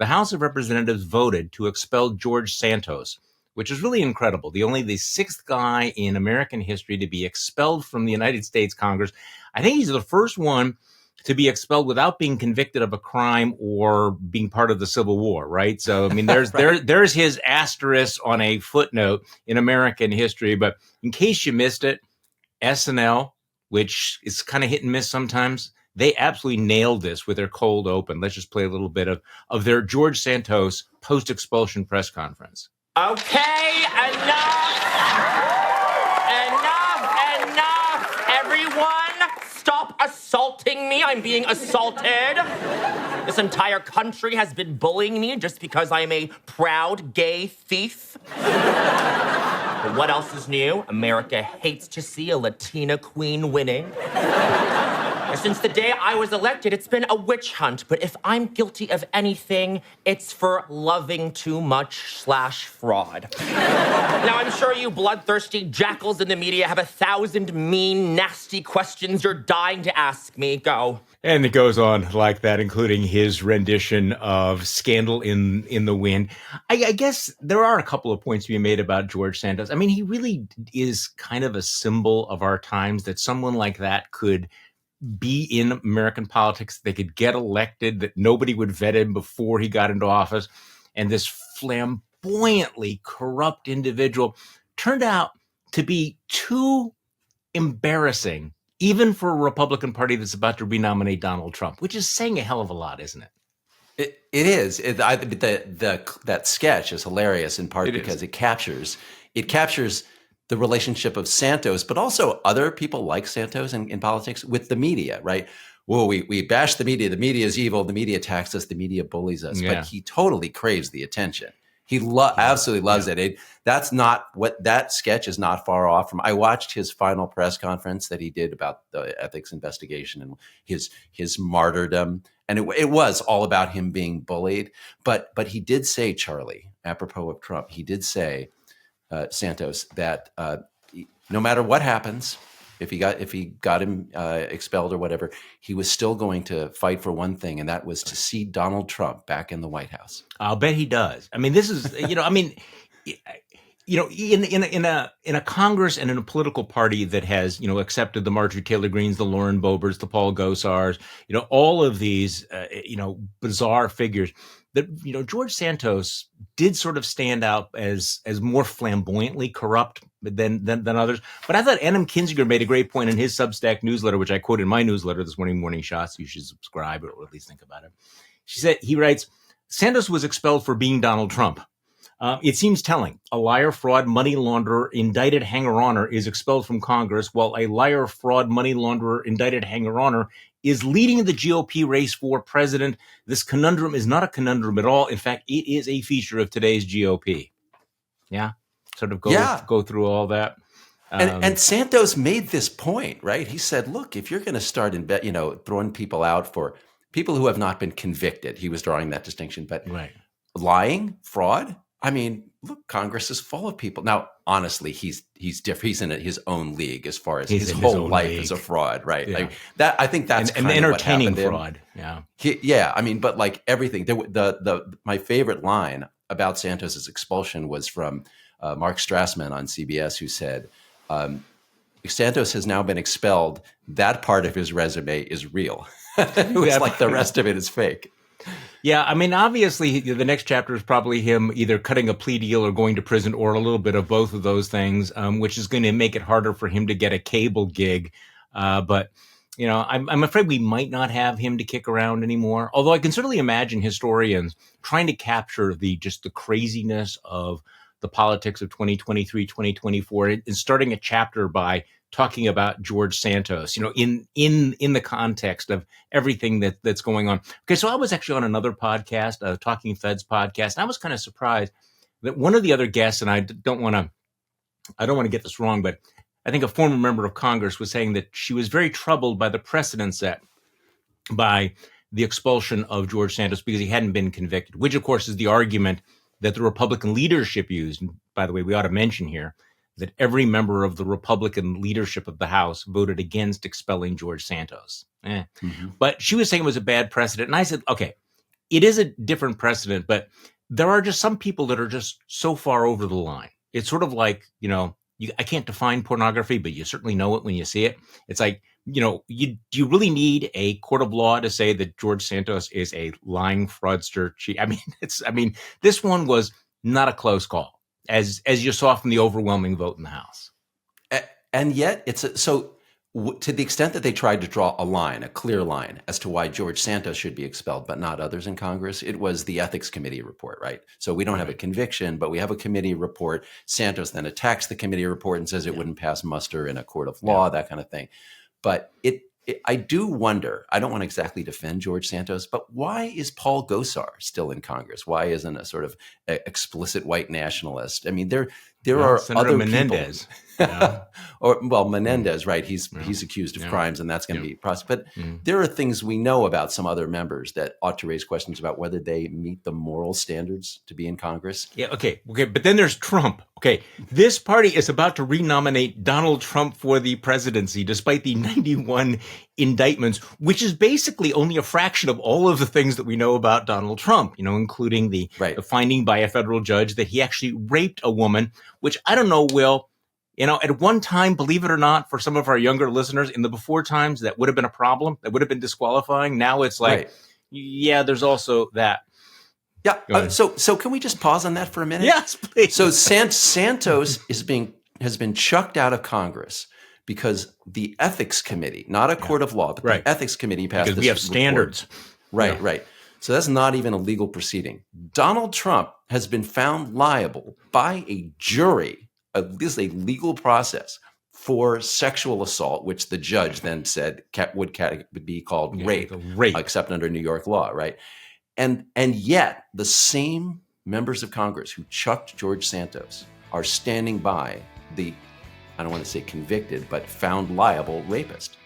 the House of Representatives voted to expel George Santos, which is really incredible. The sixth guy in American history to be expelled from the United States Congress. I think he's the first one to be expelled without being convicted of a crime or being part of the Civil War, right? So, I mean, there's Right. there's his asterisk on a footnote in American history. But in case you missed it, SNL, which is kind of hit and miss sometimes, they absolutely nailed this with their cold open. Let's just play a little bit of their George Santos post-expulsion press conference. Okay, enough, everyone. Stop assaulting me. I'm being assaulted. This entire country has been bullying me just because I am a proud gay thief. But what else is new? America hates to see a Latina queen winning. Since the day I was elected, it's been a witch hunt. But if I'm guilty of anything, it's for loving too much/fraud. Now, I'm sure you bloodthirsty jackals in the media have 1,000 mean, nasty questions you're dying to ask me. Go. And it goes on like that, including his rendition of Scandal in the Wind. I guess there are a couple of points to be made about George Santos. I mean, he really is kind of a symbol of our times, that someone like that could be in American politics. They could get elected, that nobody would vet him before he got into office. And this flamboyantly corrupt individual turned out to be too embarrassing, even for a Republican Party that's about to renominate Donald Trump, which is saying a hell of a lot, isn't it? It is. That sketch is hilarious in part because it captures the relationship of Santos, but also other people like Santos in politics with the media, right? Well, we bash the media. The media is evil. The media attacks us. The media bullies us. Yeah. But he totally craves the attention. He absolutely loves it. That's not what that sketch is not far off from. I watched his final press conference that he did about the ethics investigation and his martyrdom. And it was all about him being bullied. But he did say, Charlie, apropos of Trump, he did say, Santos, that no matter what happens, if he got him expelled or whatever, he was still going to fight for one thing, and that was to see Donald Trump back in the White House. I'll bet he does. I mean, this is, in a Congress and in a political party that has, accepted the Marjorie Taylor Greenes, the Lauren Boeberts, the Paul Gosars, all of these, bizarre figures, that, George Santos did sort of stand out as more flamboyantly corrupt than others. But I thought Adam Kinzinger made a great point in his Substack newsletter, which I quote in my newsletter this morning, Morning Shots. You should subscribe or at least think about it. He writes, Santos was expelled for being Donald Trump. It seems telling. A liar, fraud, money launderer, indicted hanger-oner is expelled from Congress, while a liar, fraud, money launderer, indicted hanger-oner is leading the GOP race for president. This conundrum is not a conundrum at all. In fact, it is a feature of today's GOP. Yeah, sort of go through all that. And Santos made this point, right? He said, look, if you're going to start throwing people out for people who have not been convicted, he was drawing that distinction, but lying, fraud, I mean, look, Congress is full of people. Now, honestly, he's different. He's in his own league as far as his whole life is a fraud, right? Yeah. Like that. I think that's an entertaining fraud. Yeah. I mean, but like everything, my favorite line about Santos's expulsion was from Mark Strassman on CBS, who said, Santos has now been expelled. That part of his resume is real. It was like the rest of it is fake. Yeah, I mean, obviously, the next chapter is probably him either cutting a plea deal or going to prison, or a little bit of both of those things, which is going to make it harder for him to get a cable gig. But I'm afraid we might not have him to kick around anymore. Although I can certainly imagine historians trying to capture the craziness of the politics of 2023, 2024, and starting a chapter by talking about George Santos, in the context of everything that's going on. Okay, so I was actually on another podcast, a Talking Feds podcast, and I was kind of surprised that one of the other guests, and I don't want to get this wrong, but I think a former member of Congress was saying that she was very troubled by the precedent set by the expulsion of George Santos because he hadn't been convicted, which of course is the argument that the Republican leadership used. And by the way, we ought to mention here that every member of the Republican leadership of the House voted against expelling George Santos. But she was saying it was a bad precedent. And I said, okay, it is a different precedent, but there are just some people that are just so far over the line. It's sort of like, I can't define pornography, but you certainly know it when you see it. It's like, do you really need a court of law to say that George Santos is a lying fraudster? This one was not a close call, as you saw from the overwhelming vote in the House. And yet to the extent that they tried to draw a clear line as to why George Santos should be expelled, but not others in Congress, it was the Ethics Committee report, right? So we don't have a conviction, but we have a committee report. Santos then attacks the committee report and says it wouldn't pass muster in a court of law, that kind of thing. But I do wonder, I don't want to exactly defend George Santos, but why is Paul Gosar still in Congress? Why isn't a sort of explicit white nationalist? I mean, there are Senator other Menendez. Menendez, right? He's accused of crimes, and that's going to be prosecuted. But there are things we know about some other members that ought to raise questions about whether they meet the moral standards to be in Congress. Yeah, okay. But then there's Trump. Okay, this party is about to renominate Donald Trump for the presidency, despite the 91 indictments, which is basically only a fraction of all of the things that we know about Donald Trump, including the finding by a federal judge that he actually raped a woman, which I don't know, Will. At one time, believe it or not, for some of our younger listeners, in the before times, that would have been a problem. That would have been disqualifying. Now it's like, there's also that. Yeah. So can we just pause on that for a minute? Yes, please. So Santos has been chucked out of Congress because the Ethics Committee, not a court of law, but the Ethics Committee passed because we have standards. Right. So that's not even a legal proceeding. Donald Trump has been found liable by a jury. This is a legal process for sexual assault, which the judge then said would be called rape, except under New York law, right? And yet the same members of Congress who chucked George Santos are standing by the, I don't want to say convicted, but found liable rapist.